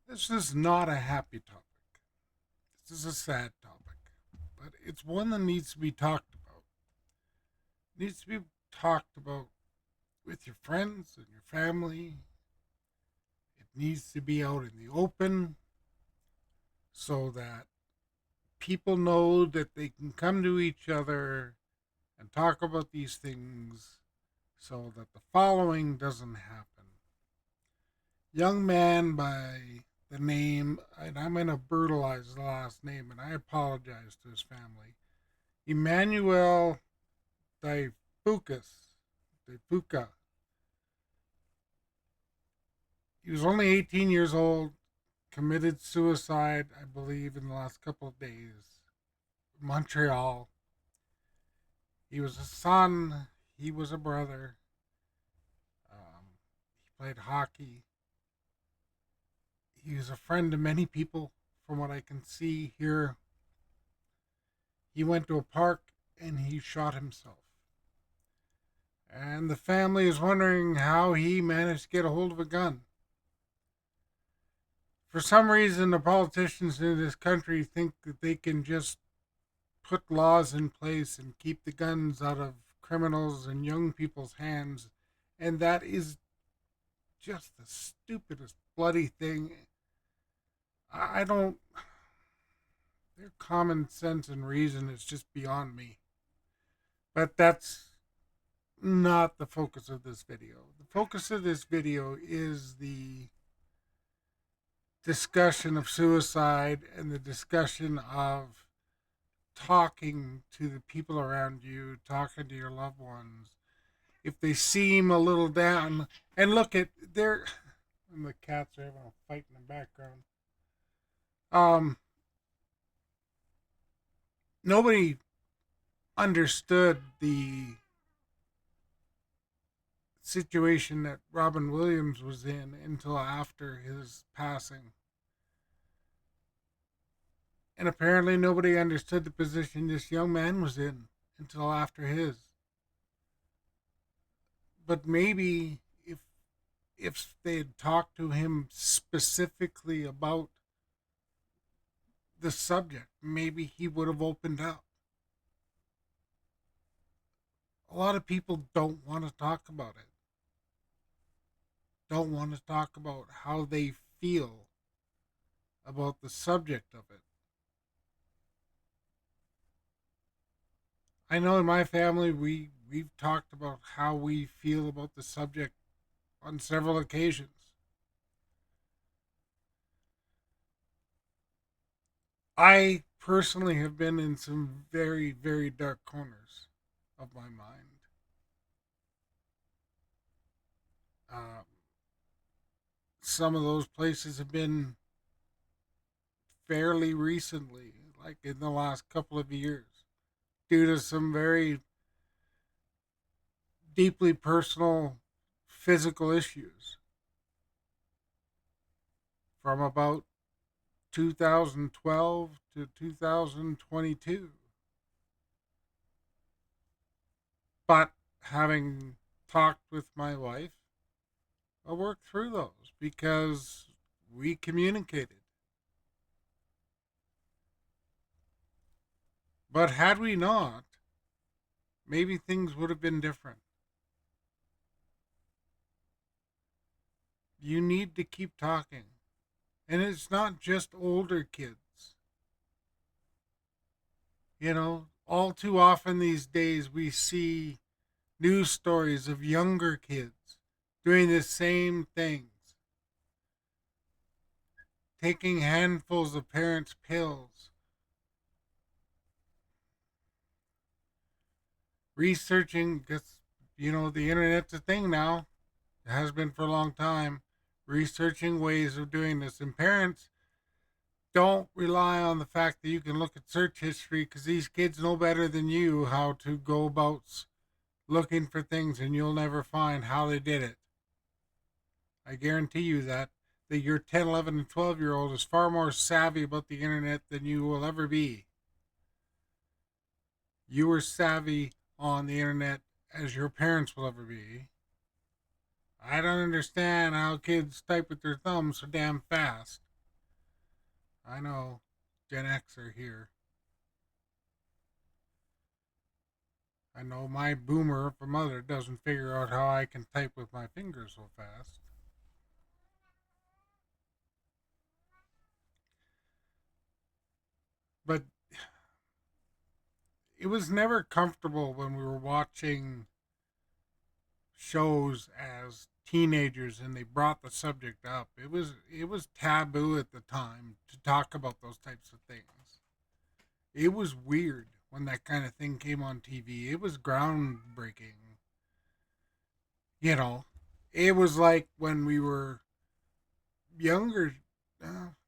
This is not a happy topic. This is a sad topic, but it's one that needs to be talked about. It needs to be talked about with your friends and your family. It needs to be out in the open so that people know that they can come to each other and talk about these things so that the following doesn't happen. Young man by the name, and I'm going to brutalize the last name, and I apologize to his family. Emmanuel Daifukas. Daifuka. He was only 18 years old, committed suicide, I believe, in the last couple of days. Montreal. He was a son. He was a brother. He played hockey. He was a friend to many people, from what I can see here. He went to a park and he shot himself. And the family is wondering how he managed to get a hold of a gun. For some reason, the politicians in this country think that they can just put laws in place and keep the guns out of criminals and young people's hands. And that is just the stupidest bloody thing. I don't. Their common sense and reason is just beyond me. But that's not the focus of this video. The focus of this video is the discussion of suicide and the discussion of talking to the people around you, talking to your loved ones. If they seem a little down, and look at their, and the cats are having a fight in the background. Um, Nobody understood the situation that Robin Williams was in until after his passing. And apparently nobody understood the position this young man was in until after his. But maybe if they had talked to him specifically about the subject, maybe he would have opened up. A lot of people don't want to talk about it. Don't want to talk about how they feel about the subject of it. I know in my family we've talked about how we feel about the subject on several occasions. I personally have been in some very, very dark corners of my mind. Uh, some of those places have been fairly recently, like in the last couple of years, due to some very deeply personal physical issues from about 2012 to 2022. But having talked with my wife, I worked through those because we communicated. But had we not, maybe things would have been different. You need to keep talking. And it's not just older kids. You know, all too often these days we see news stories of younger kids doing the same things, taking handfuls of parents' pills, researching, because, the internet's a thing now. It has been for a long time. Researching ways of doing this. And parents, don't rely on the fact that you can look at search history because these kids know better than you how to go about looking for things and you'll never find how they did it. I guarantee you that your 10, 11, and 12-year-old is far more savvy about the internet than you will ever be. You were savvy on the internet as your parents will ever be. I don't understand how kids type with their thumbs so damn fast. I know Gen X are here. I know my boomer of a mother doesn't figure out how I can type with my fingers so fast. But it was never comfortable when we were watching shows as teenagers and they brought the subject up. It was taboo at the time to talk about those types of things. It was weird when that kind of thing came on TV. It was groundbreaking. You know, it was like when we were younger,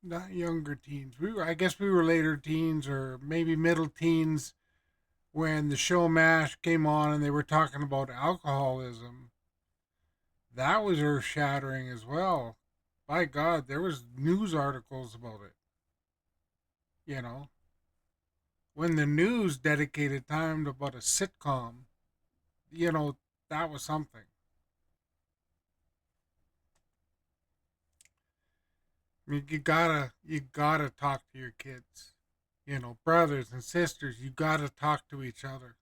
not younger teens. I guess we were later teens or maybe middle teens when the show MASH came on and they were talking about alcoholism. That was earth shattering as well. By God, there was news articles about it. You know, when the news dedicated time to about a sitcom, you know, that was something. I mean, you gotta talk to your kids. You know, brothers and sisters, you gotta talk to each other.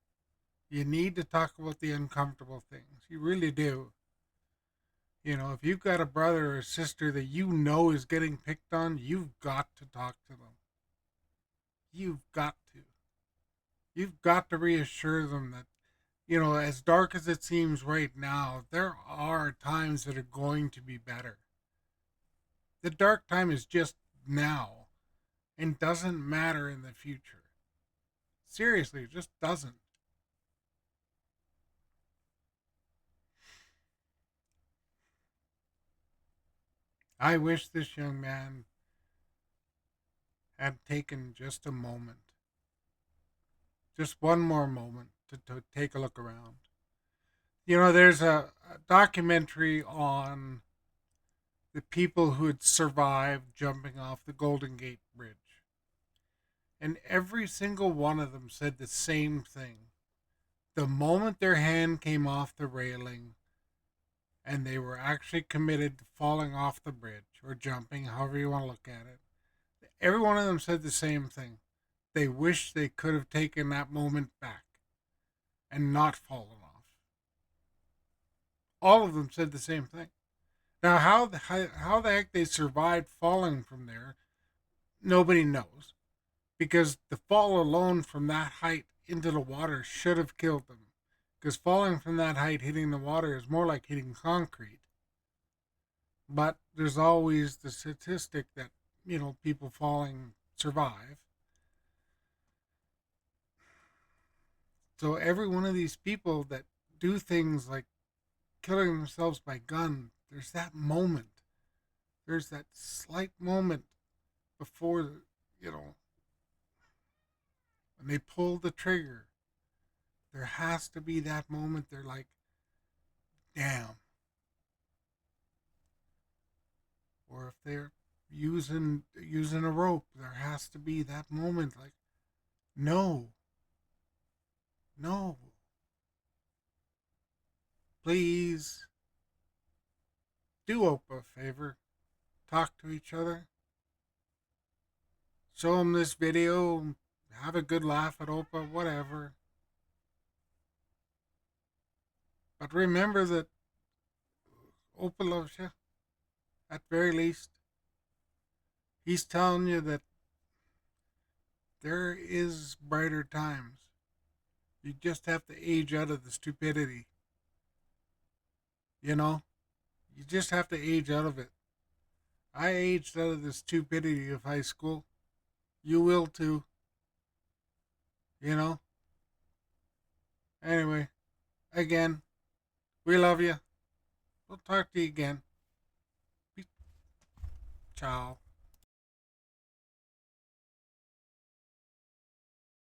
You need to talk about the uncomfortable things. You really do. You know, if you've got a brother or sister that you know is getting picked on, you've got to talk to them. You've got to. You've got to reassure them that, you know, as dark as it seems right now, there are times that are going to be better. The dark time is just now and doesn't matter in the future. Seriously, it just doesn't. I wish this young man had taken just a moment, just one more moment to take a look around. You know, there's a documentary on the people who had survived jumping off the Golden Gate Bridge. And every single one of them said the same thing. The moment their hand came off the railing and they were actually committed to falling off the bridge or jumping, however you want to look at it, every one of them said the same thing. They wish they could have taken that moment back and not fallen off. All of them said the same thing. Now, how the heck they survived falling from there, nobody knows. Because the fall alone from that height into the water should have killed them. Because falling from that height hitting the water is more like hitting concrete. But there's always the statistic that, you know, people falling survive. So every one of these people that do things like killing themselves by gun, there's that moment. There's that slight moment before, you know, when they pull the trigger. There has to be that moment. They're like, damn. Or if they're using a rope, there has to be that moment like, no, no, please do Oprah a favor. Talk to each other. Show them this video. Have a good laugh at Oprah, whatever. But remember that Oprah loves you, at very least. He's telling you that there is brighter times. You just have to age out of the stupidity. You know? You just have to age out of it. I aged out of the stupidity of high school. You will too. You know? Anyway, again, we love you. We'll talk to you again. Ciao.